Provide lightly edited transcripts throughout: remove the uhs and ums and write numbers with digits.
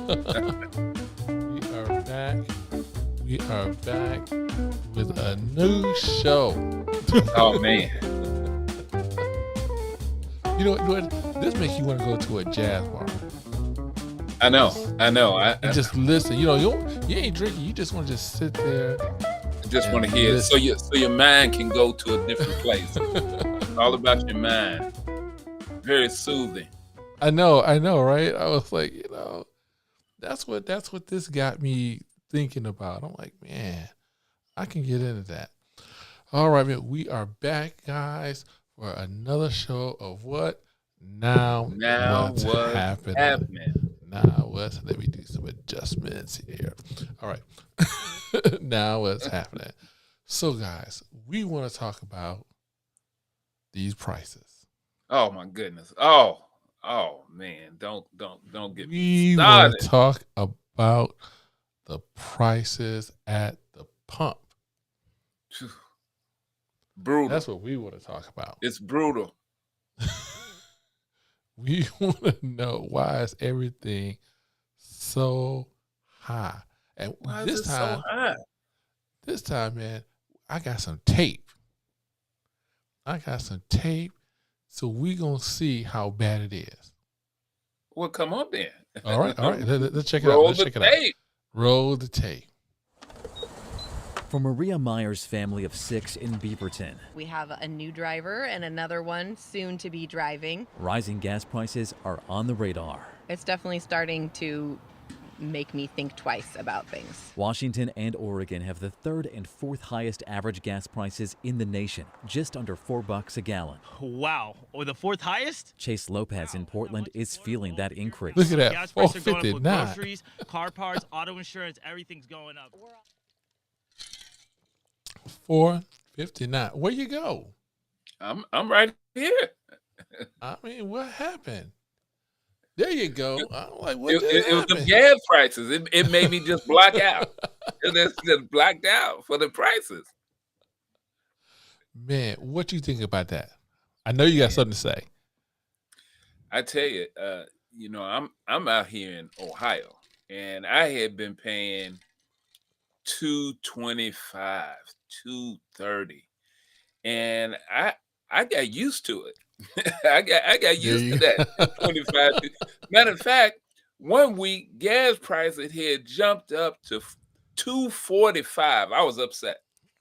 We are back. We are back with a new show. Oh man, You know what? This makes you want to go to a jazz bar I know, I know. and just listen. You ain't drinking. You just want to just sit there just want and to hear it, so listen. your mind can go to a different place. It's all about your mind. Very soothing. I know, right? I was like, that's what this got me thinking about. I'm like, man, I can get into that. All right, man. We are back, guys, for another show of what? Now Now what's what's happening? happening? Let me do some adjustments here. All right. Now what's happening? So guys, we want to talk about these prices. Oh my goodness. Oh man. Don't get me We want started. to talk about the prices at the pump. Phew. Brutal. That's what we want to talk about. It's brutal. We want to know why is everything so high. And Why is it so high? this time, man, I got some tape. So we gonna see how bad it is. Well, come on then. All right. Let's check it out. Roll Let's the check it out. tape. Roll the tape. For Maria Meyer's family of 6 in Beaverton, We have a new driver and another one soon to be driving. rising gas prices are on the radar. It's definitely starting to make me think twice about things. Washington and Oregon have the 3rd and 4th highest average gas prices in the nation, just under $4 a gallon. Wow. Or the 4th highest? Chase Lopez in Portland is feeling that increase. Look at that. Gas prices are going up with 459. groceries, car parts, auto insurance, everything's going up. 459. Where you go? I'm right here. I mean, what happened? There you go. I'm like, what It was the happened? gas prices. It made me just black out. It's just blacked out for the prices. Man, what you think about that? I know you got something to say. I tell you, I'm out here in Ohio, and I had been paying $2.25, $2.30, and I got used to it. I got used to that 25. Matter of fact, one week gas prices had jumped up to $2.45. I was upset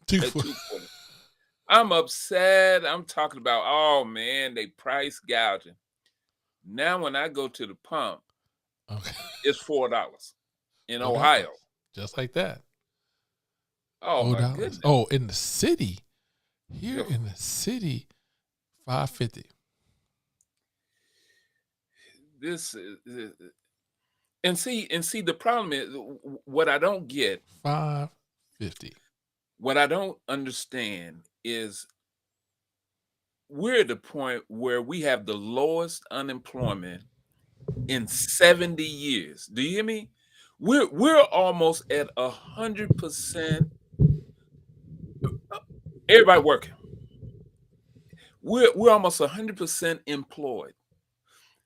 Two at for- $2.40. I'm upset. I'm talking about, oh man, they price gouging. Now when I go to the pump, Okay. it's $4 in $4. Ohio. Just like that. Oh my $4. goodness. Oh, in the city. Here Yeah. in the city, $5.50. This is, and see the problem is what I don't get, $5.50. what I don't understand is we're at the point where we have the lowest unemployment in 70 years. Do you hear me? We're almost at 100%. Everybody working. We're almost 100% employed.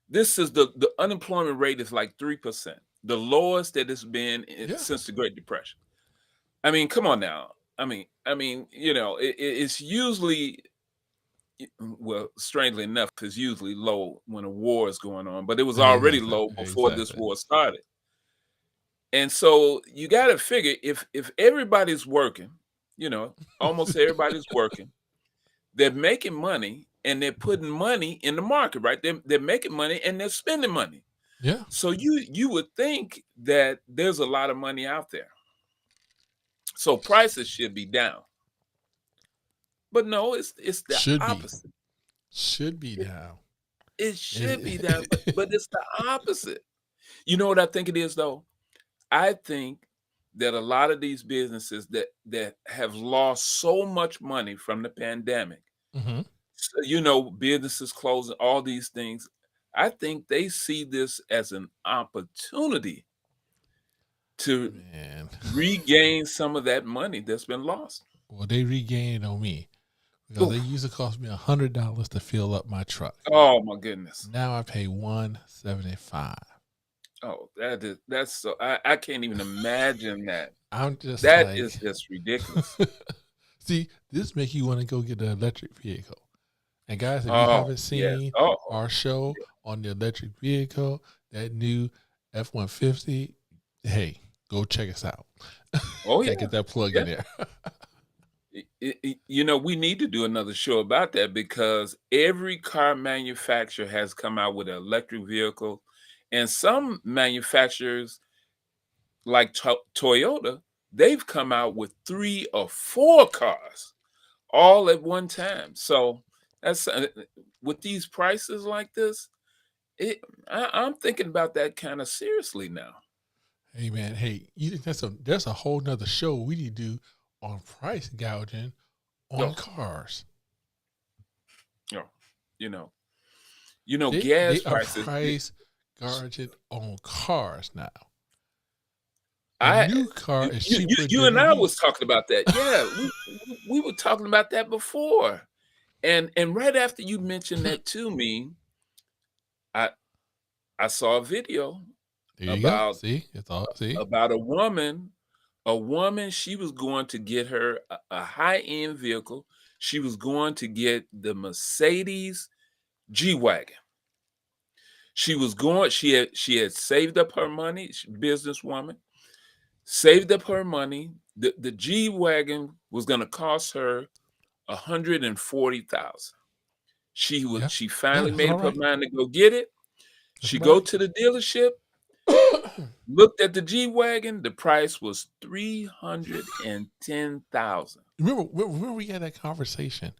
This is the unemployment rate is like 3%, the lowest that it's been Yeah. since the Great Depression. I mean, come on now. I mean, it's usually, well, strangely enough, it's usually low when a war is going on, but it was already low before this Exactly. war started. And so you got to figure if everybody's working, almost everybody's working, they're making money and they're putting money in the market, right? They're making money and they're spending money. Yeah. So you would think that there's a lot of money out there. So prices should be down. But no, it's the Should be. opposite. Should be down. It should be down, but it's the opposite. You know what I think it is though? I think that a lot of these businesses that have lost so much money from the pandemic, Mm-hmm. businesses closing, all these things, I think they see this as an opportunity to Man. regain some of that money that's been lost. Well, they regained on me because they Oof. used to cost me $100 to fill up my truck. Oh my goodness. Now I pay $175. Oh, that's so I can't even imagine that. I'm just That is like, just ridiculous. see, this make you want to go get an electric vehicle. And guys, if you Oh, haven't yes. seen Oh, our show on the electric vehicle, that new F-150, hey, go check us out. oh Gotta yeah. get that plug in Yeah. there. We need to do another show about that because every car manufacturer has come out with an electric vehicle, and some manufacturers, like Toyota, they've come out with 3 or 4 cars all at one time. So that's with these prices like this, I'm thinking about that kind of seriously now. Hey man, hey, there's a whole nother show we need to do on price gouging on Oh, cars. no, you know, you know, They gas are prices. price gouging on cars now. A I new car is cheaper you than and a I used. was talking about that. Yeah, we were talking about that before. And right after you mentioned that to me, I I saw a video There you go. about See, it's all. See, a woman. A woman, she was going to get her a high-end vehicle. She was going to get the Mercedes G-Wagon. She had saved up her money, businesswoman, saved up her money. The G-Wagon was gonna cost her 140,000. yeah, She yeah, finally that's made all up her right. mind to go get it. That's She go about to the dealership, it. looked at the G-Wagon, the price was 310,000. Remember we had that conversation.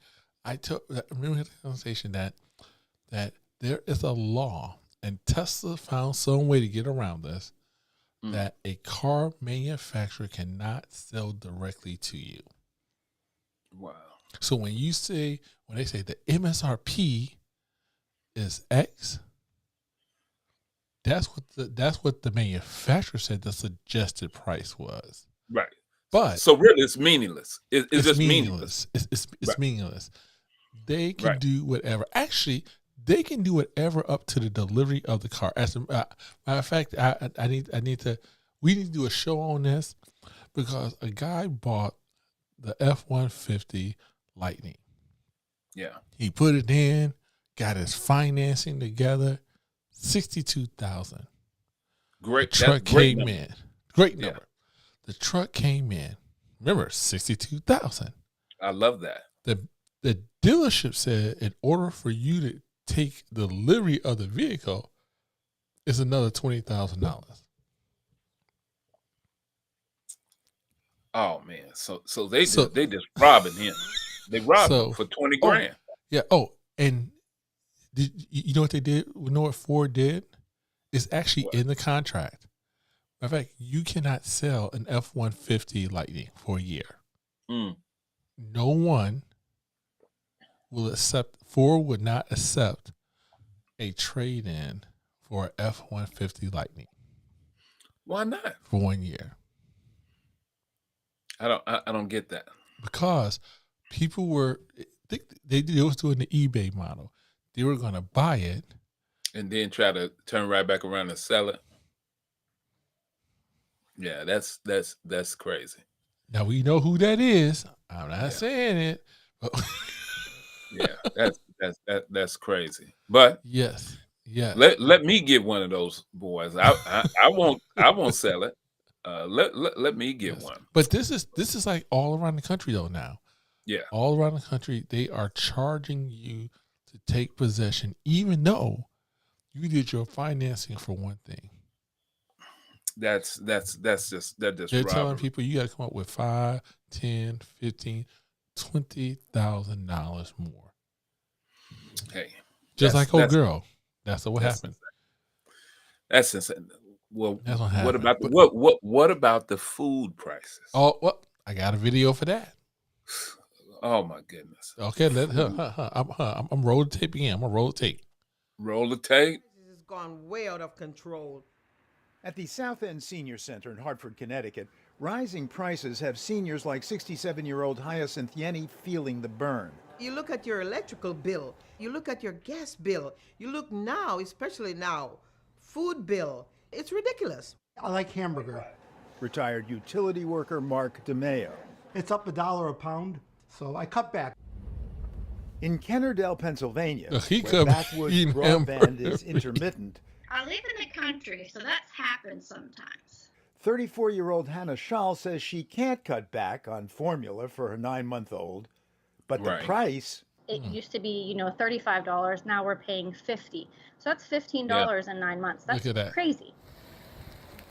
Remember we had that conversation that there is a law, and Tesla found some way to get around this, Mm, that a car manufacturer cannot sell directly to you. wow. So when they say the MSRP is X, that's what the manufacturer said the suggested price was. Right. But So really it's meaningless. It's it's just meaningless. meaningless. It's Right, meaningless. They can right. do whatever. Actually, they can do whatever up to the delivery of the car. As a matter of fact, I need to. We need to do a show on this because a guy bought the F-150 Lightning. Yeah. He put it in, got his financing together, 62,000. The Great. That's truck great came number. in. Great Yeah. number. The truck came in. Remember, 62,000. I love that. The dealership said in order for you to take delivery of the vehicle, it's another $20,000. Oh man. So they So, just robbing him. They robbed him so, for 20 oh grand. yeah, oh, and you know what they did? You know what Ford did? It's actually What? in the contract. In fact, you cannot sell an F-150 Lightning for a year. Mm, No one will accept. Ford would not accept a trade-in for an F-150 Lightning why not? for 1 year I don't get that. because people were they was doing the eBay model. They were going to buy it. And then try to turn right back around and sell it. Yeah, that's crazy. Now we know who that is. I'm not Yeah. saying it, but Yeah, that's crazy. But yes. let me get one of those boys. I won't sell it. Let me get Yes. one. But this is like all around the country though now. Yeah. All around the country, they are charging you to take possession, even though you did your financing for one thing. That just They're telling robbery. people you got to come up with $5, $10, $15, $20,000 more. Hey, Just like old that's girl. That's what that's happened. that's insane. Well, That's what what happened. about the, But, what about the food prices? oh, well, I got a video for that. Oh my goodness. Okay, I'm rolling the tape again. I'm gonna roll the tape. Roll the tape. This has gone way out of control. At the South End Senior Center in Hartford, Connecticut, rising prices have seniors like 67-year-old Hyacinth Yenny feeling the burn. You look at your electrical bill, you look at your gas bill, you look now, especially now, food bill. It's ridiculous. I like hamburger. Retired utility worker Mark DeMeo. It's up $1 a pound, so I cut back. In Kennerdale, Pennsylvania, He where could backwoods eat broadband hamburger. is intermittent, I live in the country, so that's happened sometimes. 34-year-old Hannah Schall says she can't cut back on formula for her 9-month-old, but Right. the price. It used to be, $35. Now we're paying $50. So that's $15 in 9 months. That's Look at that. crazy.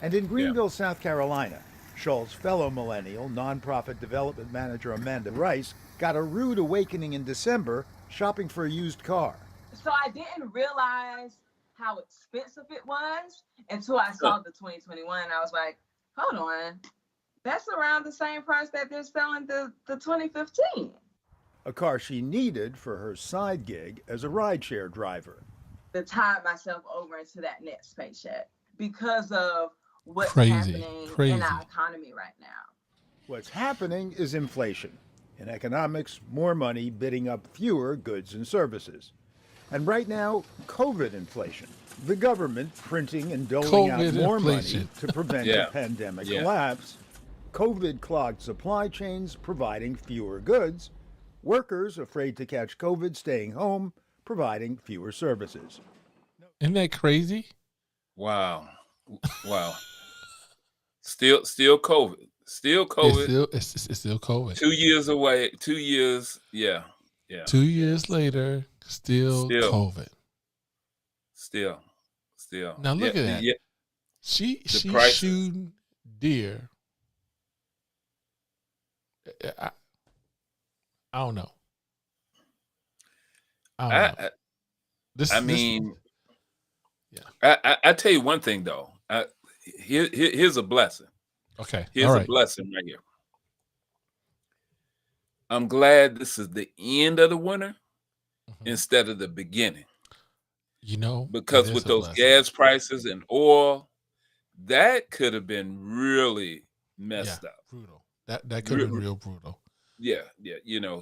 And in Greenville, South Carolina, Schall's fellow millennial, nonprofit development manager Amanda Rice got a rude awakening in December shopping for a used car. So I didn't realize how expensive it was until I saw the 2021. I was like, hold on, that's around the same price that they're selling the 2015. A car she needed for her side gig as a rideshare driver. To tide myself over into that next paycheck because of what's Crazy, happening crazy. in our economy right now. What's happening is inflation. In economics, more money bidding up fewer goods and services. And right now, COVID inflation. The government printing and doling out COVID more inflation. money to prevent Yeah. a pandemic Yeah. collapse. COVID clogged supply chains providing fewer goods. Workers afraid to catch COVID staying home, providing fewer services. Isn't that crazy? Wow. Wow. Still COVID. Still COVID. It's still COVID. 2 years away. 2 years. Yeah. Yeah. 2 years later, still COVID. Still. Now look at that. Yeah. She's prices. shooting deer. I don't know. I mean, I tell you one thing though. Here's a blessing. Okay. Here's all a right. blessing right here. I'm glad this is the end of the winter instead of the beginning. Because it with is a those blessing. gas prices and oil, that could have been really messed up. Brutal. That could have been real brutal. Yeah.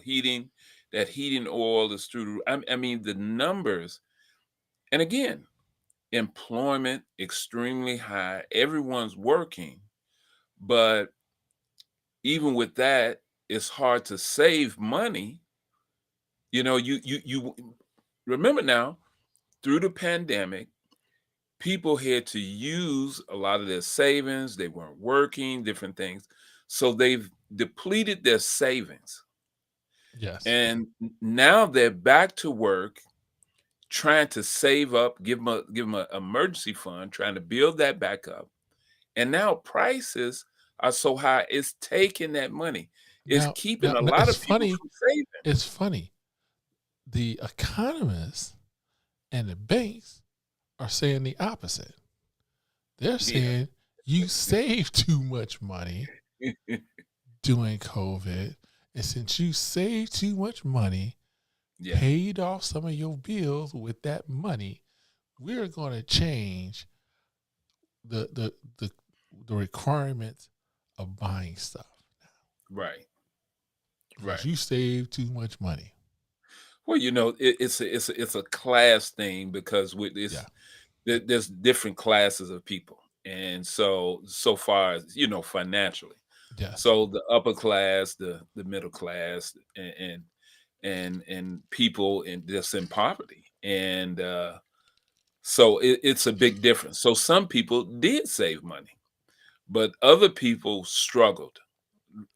Heating oil is through. I mean, the numbers, and again, employment extremely high. Everyone's working, but even with that, it's hard to save money. You remember now, through the pandemic, people had to use a lot of their savings. They weren't working, different things. So they've depleted their savings. Yes. And now they're back to work, trying to save up, give them an emergency fund, trying to build that back up. And now prices are so high, it's taking that money. It's keeping a lot of people from saving. It's funny. The economists and the banks are saying the opposite. They're saying you save too much money during COVID. And since you saved too much money, paid off some of your bills with that money, we're going to change the requirements of buying stuff. Right. You save too much money. Well, it's a class thing because there's different classes of people, and so far as financially. Yeah. So the upper class, the middle class, and people that's in poverty, and so it's a big difference. So some people did save money, but other people struggled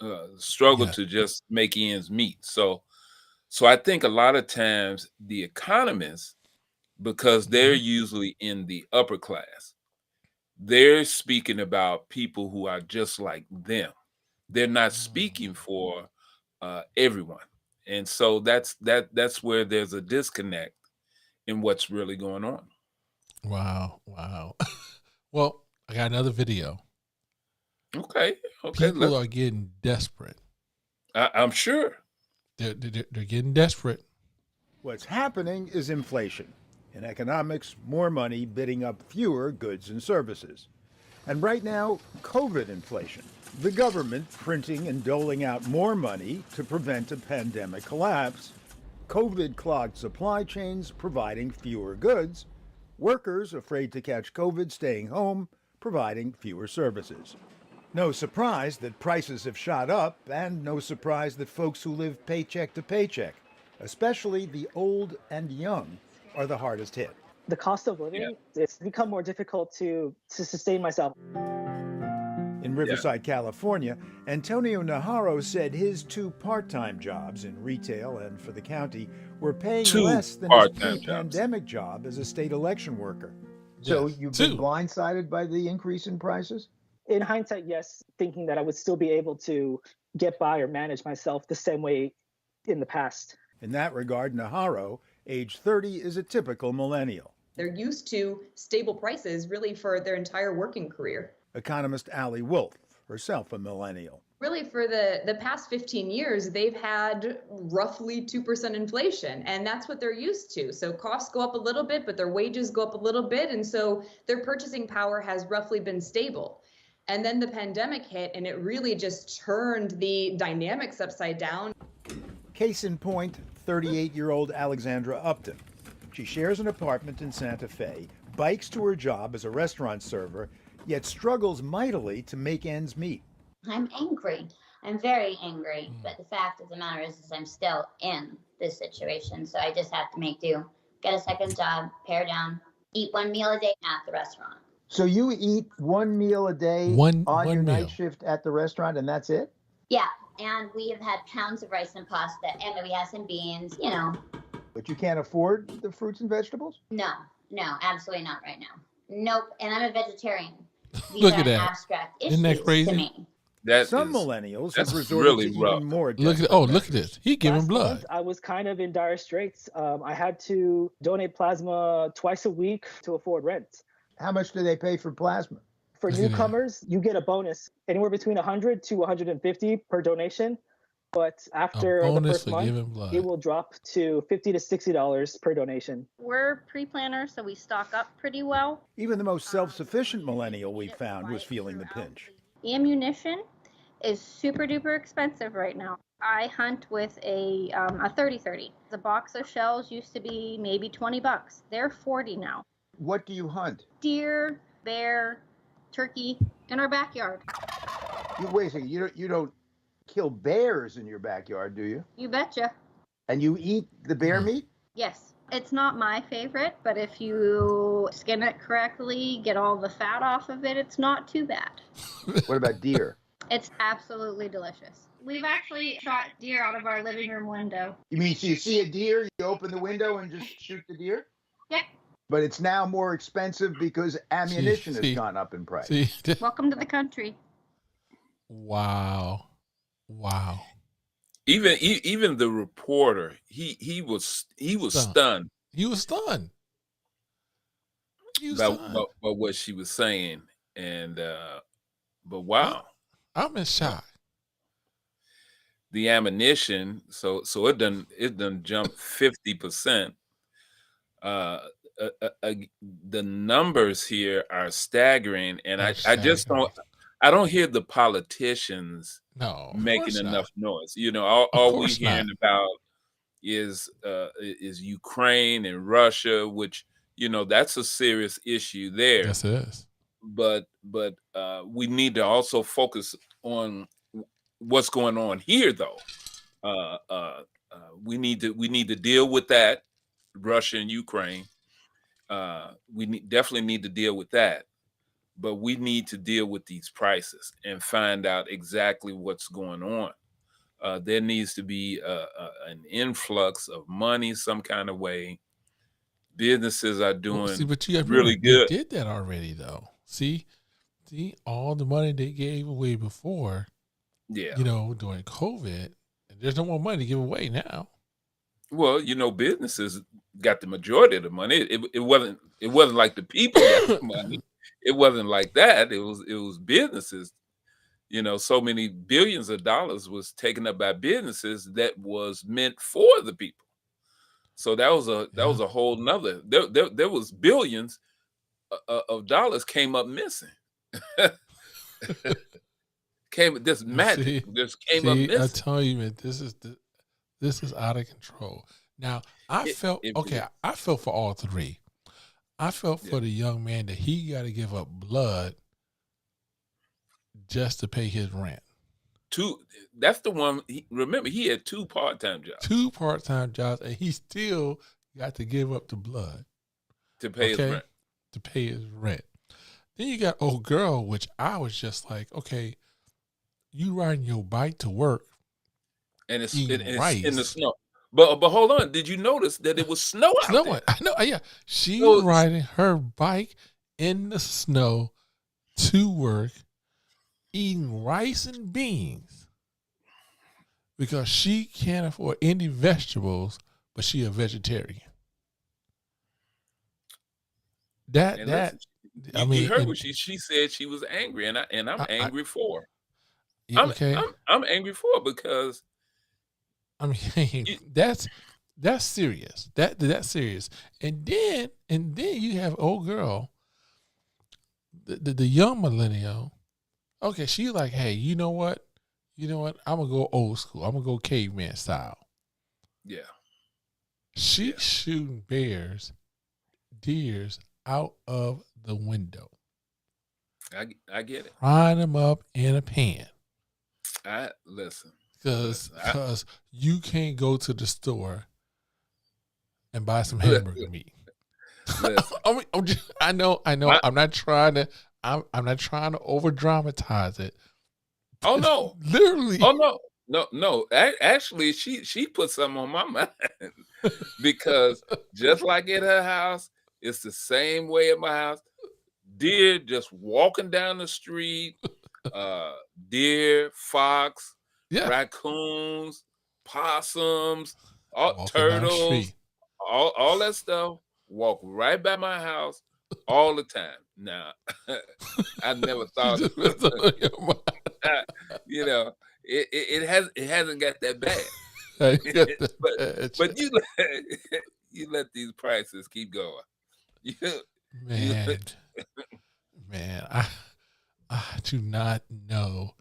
to just make ends meet. So I think a lot of times the economists, because they're usually in the upper class, they're speaking about people who are just like them. They're not speaking for everyone. And so that's where there's a disconnect in what's really going on. Wow. Well, I got another video. Okay. People are getting desperate. I'm sure. They're getting desperate. What's happening is inflation. In economics, more money bidding up fewer goods and services. And right now, COVID inflation. The government printing and doling out more money to prevent a pandemic collapse. COVID clogged supply chains providing fewer goods. Workers afraid to catch COVID staying home, providing fewer services. No surprise that prices have shot up, and no surprise that folks who live paycheck to paycheck, especially the old and young, are the hardest hit. The cost of living, it's become more difficult to sustain myself. In Riverside, California, Antonio Najarro said his 2 part-time jobs in retail and for the county were paying less than his pre-pandemic job as a state election worker. So you've been blindsided by the increase in prices? In hindsight, yes, thinking that I would still be able to get by or manage myself the same way in the past. In that regard, Najarro, age 30, is a typical millennial. They're used to stable prices really for their entire working career. Economist Allie Wolf, herself a millennial. Really, for the past 15 years, they've had roughly 2% inflation, and that's what they're used to. So costs go up a little bit, but their wages go up a little bit, and so their purchasing power has roughly been stable. And then the pandemic hit, and it really just turned the dynamics upside down. Case in point, 38-year-old Alexandra Upton. She shares an apartment in Santa Fe, bikes to her job as a restaurant server, yet struggles mightily to make ends meet. I'm angry. I'm very angry. But the fact of the matter is I'm still in this situation. So I just have to make do. Get a second job, pare down, eat 1 meal a day at the restaurant. So you eat 1 meal a day on your night shift at the restaurant, and that's it? Yeah. And we have had pounds of rice and pasta, and we have some beans, you know. But you can't afford the fruits and vegetables? No, absolutely not right now. Nope. And I'm a vegetarian. Look at that. Abstract Isn't that issues crazy? to me. Some millennials have resorted to even more desperate look at this. He giving Last blood. month, I was kind of in dire straits. I had to donate plasma twice a week to afford rent. How much do they pay for plasma? For newcomers, you get a bonus anywhere between 100 to 150 per donation. But after the first month, it will drop to $50 to $60 per donation. We're pre-planners, so we stock up pretty well. Even the most self-sufficient millennial we found was feeling the pinch. Ammunition is super duper expensive right now. I hunt with a 30-30. The box of shells used to be maybe $20. They're $40 now. What do you hunt? Deer, bear, turkey in our backyard. Wait a second, you don't kill bears in your backyard, do you? You betcha. And you eat the bear meat? Yes. It's not my favorite, but if you skin it correctly, get all the fat off of it, it's not too bad. What about deer? It's absolutely delicious. We've actually shot deer out of our living room window. You mean so you see a deer, you open the window and just shoot the deer? Yep. But it's now more expensive because ammunition has gone up in price. Welcome to the country. Wow. Even the reporter, he was stunned. He was stunned. About what she was saying, and but wow, I'm in shock. The ammunition, so it done jumped 50%. The numbers here are staggering, and I just don't hear the politicians making enough noise. You know, all we hearing about is Ukraine and Russia, which, you know, that's a serious issue there. Yes, it is. But we need to also focus on what's going on here, though. We need to deal with that, Russia and Ukraine. We definitely need to deal with that. But we need to deal with these prices and find out exactly what's going on. There needs to be an influx of money some kind of way. Businesses are doing really good. They did that already, though. See, all the money they gave away before, during COVID, there's no more money to give away now. Well, businesses got the majority of the money. It wasn't like the people got the money. It wasn't like that. It was businesses. So many billions of dollars was taken up by businesses that was meant for the people. So that was a whole nother. There was billions of dollars came up missing. This magic just came up missing. I tell you, man, this is out of control. Now I felt for all three. I felt for the young man that he got to give up blood just to pay his rent. That's the one. Remember, he had 2 part-time jobs. 2 part-time jobs, and he still got to give up the blood to pay his rent. To pay his rent. Then you got old girl, which I was just like, okay, you riding your bike to work, and it's in the snow. But hold on, did you notice that it was snow out there? I know, yeah. She's riding her bike in the snow to work, eating rice and beans because she can't afford any vegetables, but she a vegetarian. You heard what she said. She was angry, and I'm angry for her. I'm angry for her because I mean that's serious. That's serious. And then you have old girl, the young millennial. Okay, she's like, hey, you know what? I'm gonna go old school. I'm gonna go caveman style. Yeah. She's shooting deers out of the window. I get it. Frying them up in a pan. Listen. Because you can't go to the store and buy some hamburger meat. I know. I'm not trying to over dramatize it. Oh no. Literally. Oh no. Actually, she put something on my mind because just like at her house, it's the same way at my house. Deer just walking down the street, deer, fox, raccoons, possums, turtles, all that stuff walk right by my house all the time. Now, I never thought it hasn't got that bad. but you let these prices keep going. Man, I do not know.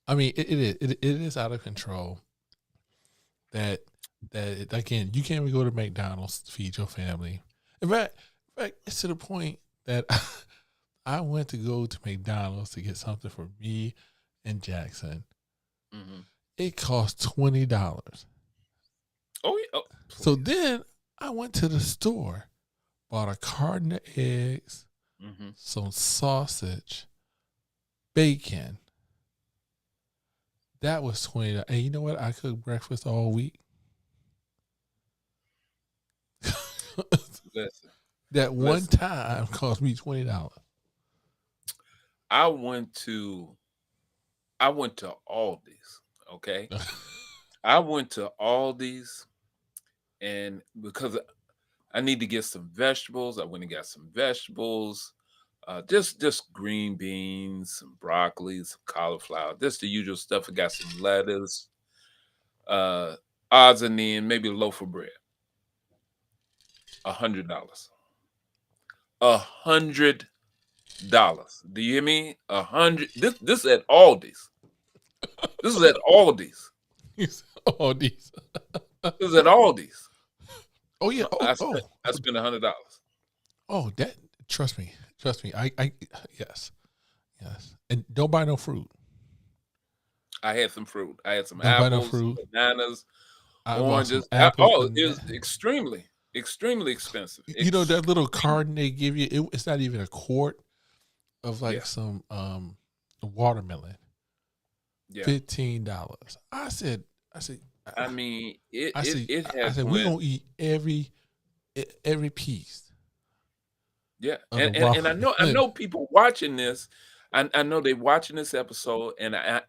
I mean, it is out of control. That again, you can't even go to McDonald's to feed your family. In fact, it's to the point that I went to go to McDonald's to get something for me and Jackson. Mm-hmm. It cost $20. Oh yeah. So then I went to the store, bought a carton of eggs, some sausage, bacon. That was $20. And you know what? I cooked breakfast all week. One time cost me $20. I went to Aldi's. Okay, I went to Aldi's, and because I need to get some vegetables, I went and got some vegetables, just green beans, some broccoli, some cauliflower, just the usual stuff. I got some lettuce, odds and ends, maybe a loaf of bread. $100. $100. Do you hear me? 100. This is at Aldi's. This is at Aldi's. Aldi's. This is at Aldi's. Oh yeah. I spent $100. Oh, that trust me. I yes. And don't buy no fruit. I had some fruit. I had some apples, bananas, oranges. It was extremely expensive. You know that little carton they give you? It's not even a quart of some watermelon. Yeah. $15. I said. I mean, it I has. said we're gonna eat every piece. Yeah, and I know people watching this. I know they're watching this episode, and I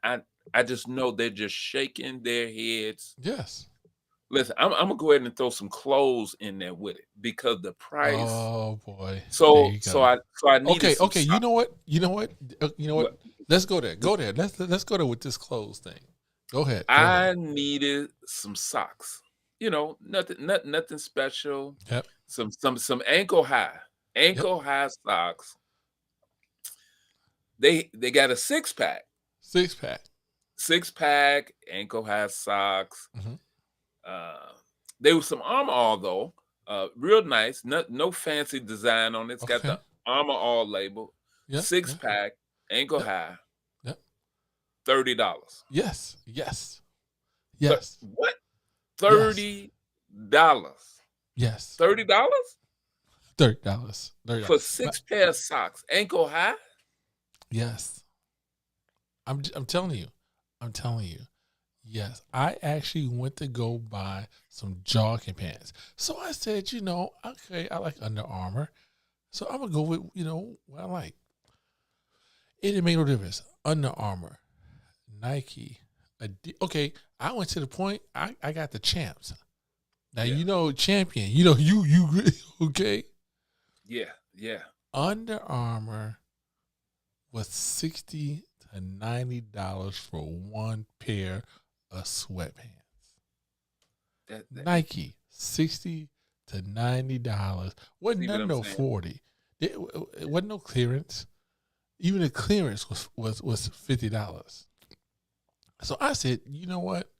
just know they're just shaking their heads. Yes. Listen, I'm gonna go ahead and throw some clothes in there with it because the price. Oh boy. So I need. Okay. You know what? Let's go there. Let's go there with this clothes thing. Go ahead. I needed some socks. Nothing special. Yep. Some ankle high socks. They got a 6-pack. 6-pack. Ankle high socks. They were some Arm All though. Real nice. No fancy design on it. It's got Okay. the Armor All label. Yeah. 6-pack, ankle high. Yep. $30. Yes. Yes. Yes. What? $30. Yes. $30 $30. for 6 pair of socks, ankle high. Yes. I'm telling you. I'm telling you. Yes, I actually went to go buy some jogging pants. So I said, okay, I like Under Armour. So I'm going to go with, what I like. It didn't make no difference. Under Armour, Nike. Okay, I went to the point, I got the champs. Now, champion. You okay? Yeah. Under Armour was $60 to $90 for one pair of sweatpants. Nike, $60 to $90. Wasn't none no 40. It wasn't no clearance. Even the clearance was $50. So I said, you know what?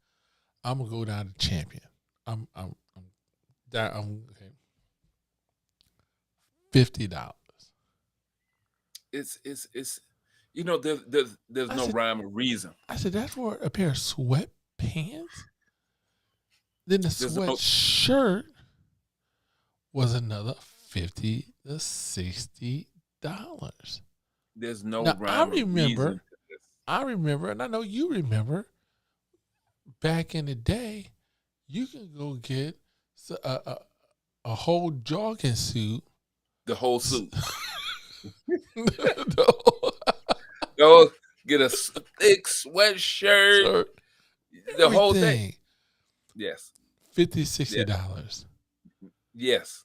I'm gonna go down to Champion. I'm okay. $50. It's there's no rhyme or reason. I said, that's for a pair of sweatpants? Then the sweatshirt was another $50 to $60. There's no now, rhyme or reason. I remember, and I know you remember, back in the day, you can go get a whole jogging suit. The whole suit. Go get a thick sweatshirt. The whole thing. Yes. $50, $60. Yes.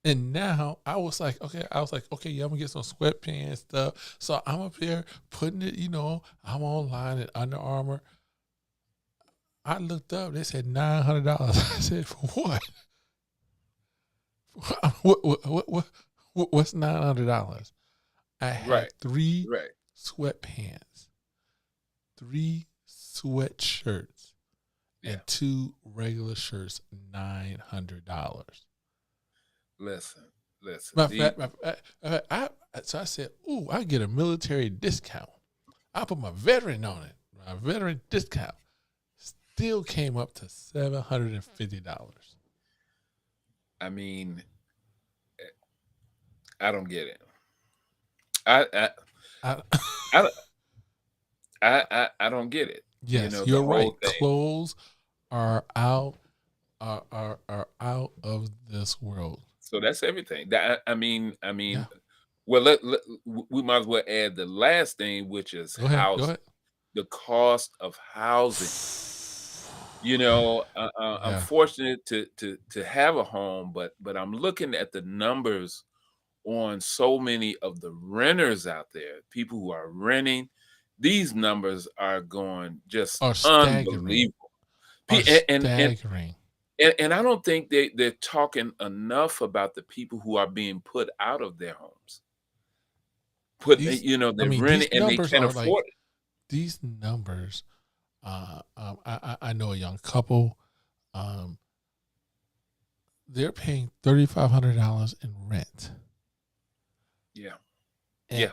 And now I was like, okay, yeah, I'm gonna get some sweatpants stuff. So I'm up here putting it, I'm online at Under Armour. I looked up, they said $900. I said, for what? What's $900? I had three sweatpants, 3 sweatshirts, and 2 regular shirts, $900. Listen. So I said, ooh, I get a military discount. I put my veteran on it. My veteran discount still came up to $750. I mean, I don't get it. I don't get it. Yes, you're right. Clothes are out of this world. So that's everything. Well, we might as well add the last thing, which is housing. Go ahead. The cost of housing. I'm fortunate to have a home, but I'm looking at the numbers on so many of the renters out there, people who are renting. These numbers are going just unbelievable. Staggering. And I don't think they're talking enough about the people who are being put out of their homes. They're renting and they can't afford it. These numbers, I know a young couple, they're paying $3,500 in rent. Yeah. And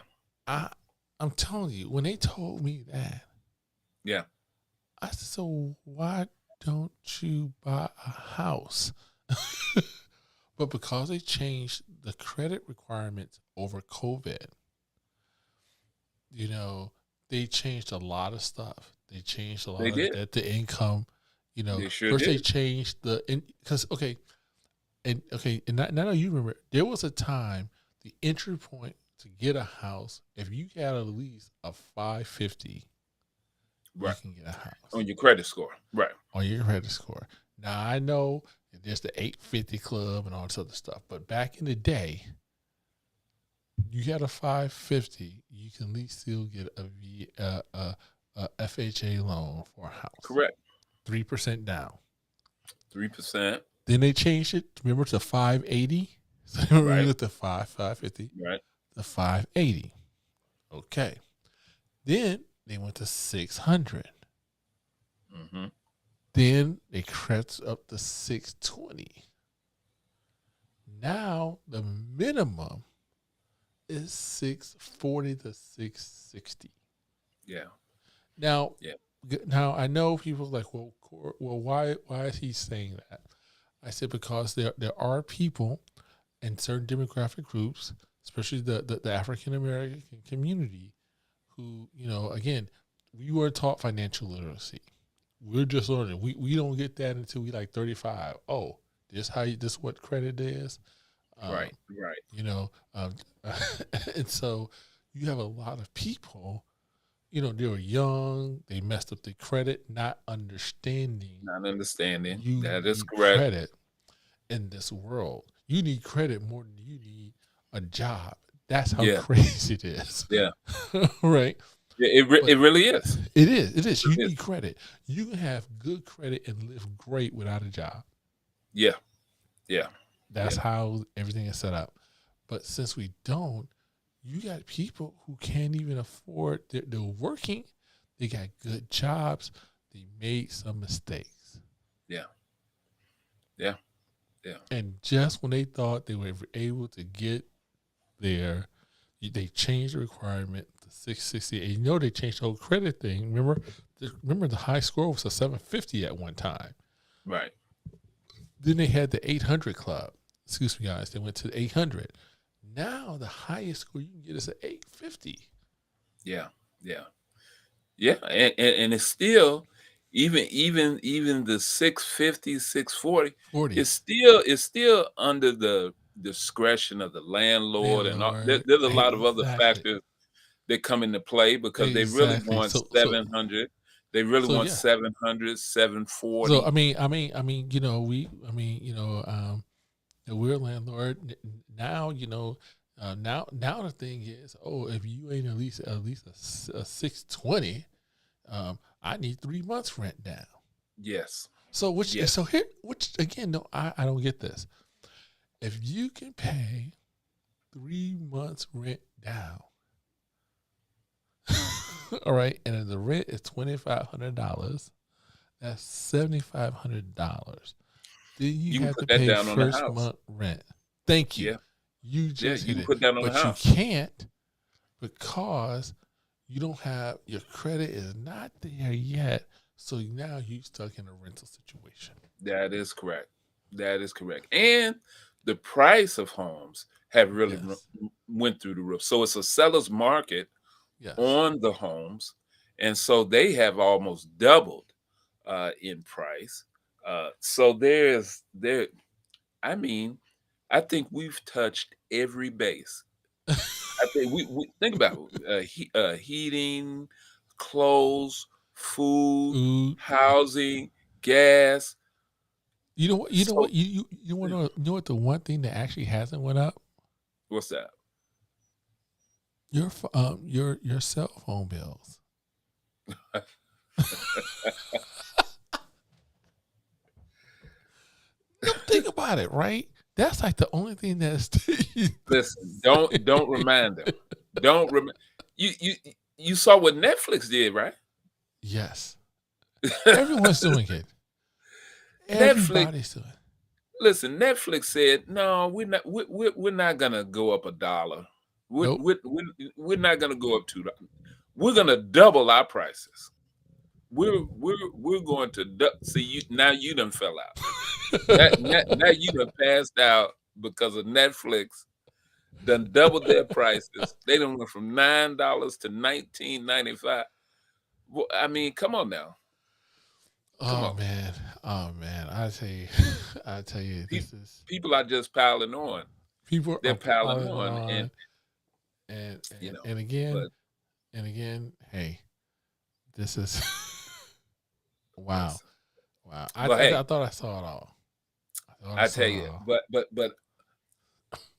I'm telling you, when they told me that, I said, so why don't you buy a house? But because they changed the credit requirements over COVID, they changed a lot of stuff. They changed a lot of debt to income. They sure first did. They changed and now you remember, there was a time the entry point to get a house, if you got at least a 550, you can get a house. On your credit score. Right. On your credit score. Now, I know there's the 850 club and all this other stuff, but back in the day, you got a 550, you can at least still get a FHA loan for a house. Correct. 3% down. 3%. Then they changed it, remember, to 580. So they went to 550. Right. The 580. Okay. Then they went to 600. Mm-hmm. Then it crept up to 620. Now the minimum is 640 to 660. Yeah. Now, I know people are like, well, why is he saying that? I said because there are people in certain demographic groups, especially the African American community, who, again, we were taught financial literacy. We're just learning. We don't get that until we like 35. Oh, this what credit is. Right. And so you have a lot of people, they were young, they messed up their credit, not understanding. That is correct. Credit in this world. You need credit more than you need a job. That's how crazy it is. Yeah. Right. It really is. It is. You need credit. You can have good credit and live great without a job. Yeah. Yeah. That's how everything is set up. But since we don't, you got people who can't even afford, they're working, they got good jobs, they made some mistakes. Yeah. Yeah. Yeah. And just when they thought they were able to get there, they changed the requirement to 660. And they changed the whole credit thing. Remember the high score was a 750 at one time. Right. Then they had the 800 club. Excuse me, guys. They went to the 800. Now the highest score you can get is an 850. Yeah. Yeah. Yeah. And it's still even the 650, 640 is still under the discretion of the landlord and all. There's a lot of other factors that come into play because they really want 700. They really want 700, 740. So we're a landlord now. Now the thing is, if you ain't at least a 620, I need 3 months rent down. Yes. So which again, no, I don't get this. If you can pay 3 months rent down, all right, and if the rent is $2,500, that's $7,500. Then you have to pay first month rent. Thank you. Yeah. You just you can put that on the house. But you can't because you don't have, your credit is not there yet. So now you're stuck in a rental situation. That is correct. And the price of homes have really went through the roof. So it's a seller's market on the homes. And so they have almost doubled in price. So I think we've touched every base. I think we think about it. Heating, clothes, food, housing, gas. You know what? You know what? The one thing that actually hasn't went up. What's that? Your cell phone bills. Think about it, right? That's like the only thing that's. Listen, don't remind them. Don't remind you saw what Netflix did, right? Yes. Everyone's doing it. Everybody's doing it. Listen, Netflix said, no, we're not gonna go up $1. We're not gonna go up $2. We're gonna double our prices. We're going to see you now. You done fell out. now you done passed out because of Netflix. Done doubled their prices. They done went from $9 to $19.95. Well, I mean, come on now. Oh man. I tell you, people are just piling on. They're piling on, and again. Hey, this is wow. I thought I saw it all. I tell you, but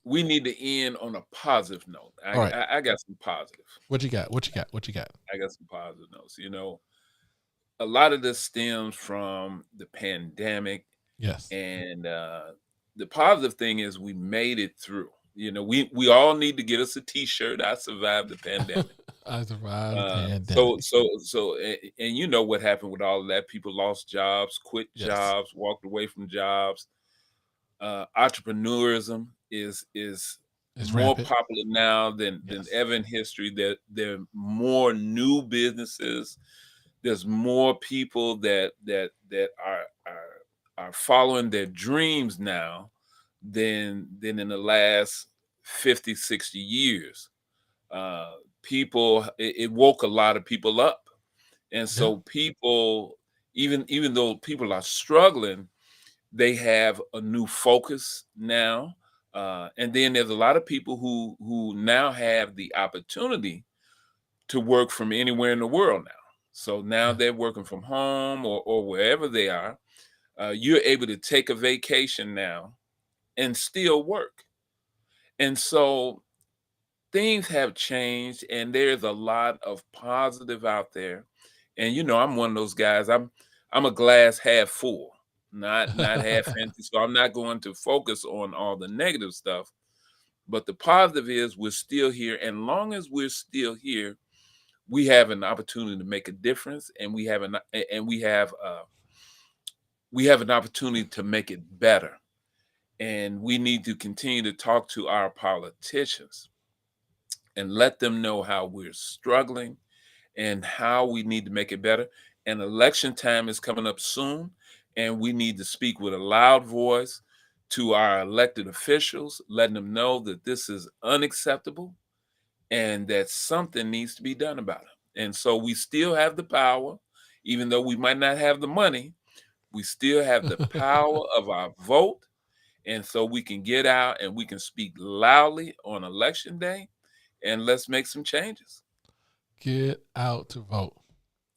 we need to end on a positive note. I got some positive. What you got? I got some positive notes. A lot of this stems from the pandemic. Yes. And the positive thing is we made it through. We all need to get us a T-shirt. I survived the pandemic. I survived the So, pandemic. and you know what happened with all of that? People lost jobs, quit Yes. jobs, walked away from jobs. Entrepreneurism is It's more rampant. popular now than Yes. ever in history. There are more new businesses. There's more people that are following their dreams now than in the last 50, 60 years. People, it woke a lot of people up. And Yeah. so people, even though people are struggling, they have a new focus now. And then there's a lot of people who now have the opportunity to work from anywhere in the world now. So now they're working from home or wherever they are. You're able to take a vacation now and still work. And so things have changed, and there's a lot of positive out there. And you know, I'm one of those guys. I'm a glass half full, not half empty. So I'm not going to focus on all the negative stuff. But the positive is we're still here, and long as we're still here, we have an opportunity to make a difference, and we have an opportunity to make it better. And we need to continue to talk to our politicians and let them know how we're struggling and how we need to make it better. And election time is coming up soon, and we need to speak with a loud voice to our elected officials, letting them know that this is unacceptable and that something needs to be done about it. And so we still have the power, even though we might not have the money, we still have the power of our vote. And so we can get out and we can speak loudly on election day, and let's make some changes. Get out to vote.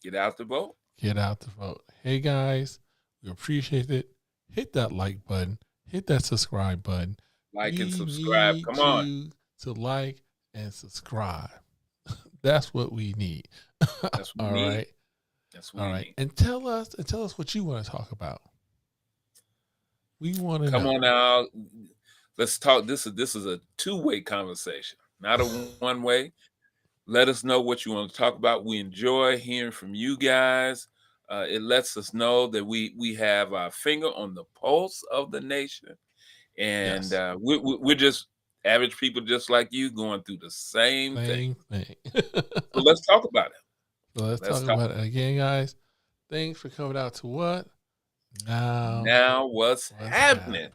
Get out to vote. Get out to vote. Hey guys, we appreciate it. Hit that like button. Hit that subscribe button. Like and subscribe. Come on. To like and subscribe. That's what we need. That's what All we need. right. That's what all we right. need. And tell us what you want to talk about. We want to come know. on now. Let's talk. This is a two-way conversation, not a one-way. Let us know what you want to talk about. We enjoy hearing from you guys. It lets us know that we have our finger on the pulse of the nation, and Yes. we're just average people, just like you, going through the same thing. So let's talk about it. So let's talk about it again, guys. Thanks for coming out to what? Now what's happening?